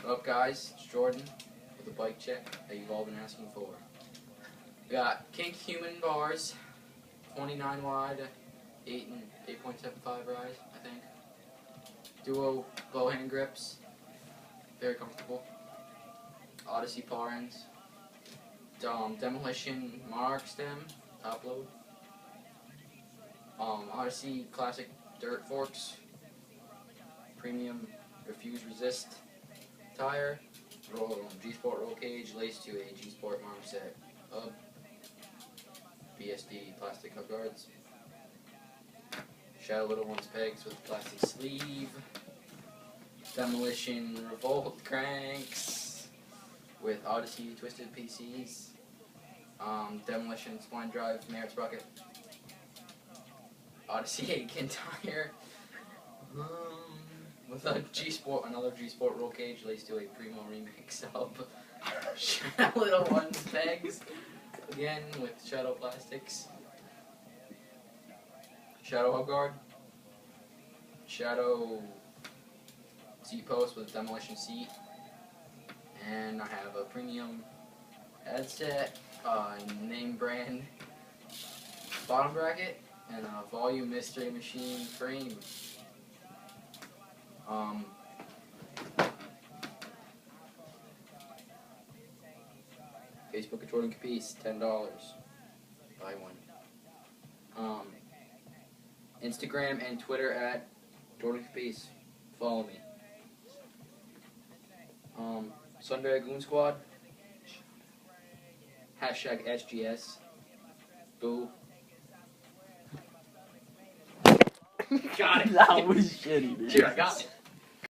What up, guys? It's Jordan with a bike check that you've all been asking for. We got Kink Human bars, 29 wide, 8.75 rise, I think. Duo bow hand grips, very comfortable. Odyssey paw ends. Demolition Monarch stem, top load. Odyssey classic dirt forks. Premium refuse resist tire. G-Sport roll cage laced to a G-Sport Marmoset hub. BSD plastic hub guards. Shadow Little Ones pegs with plastic sleeve. Demolition Revolt cranks with Odyssey twisted PCs. Demolition spline drive merit sprocket. Odyssey Aiken tire. With a G-Sport, another G-Sport roll cage laced to a Primo Remix hub. Shadow Little Ones pegs, again with Shadow plastics. Shadow hub guard. Shadow seat post with demolition seat. And I have a premium headset, name brand bottom bracket, and a volume mystery machine frame. Facebook at Jordan Capice, $10. Buy one. Instagram and Twitter at Jordan Capice. Follow me. Sunday Goon Squad. Hashtag SGS. Boo. Got it. That was shitty, dude. Dude, I got it.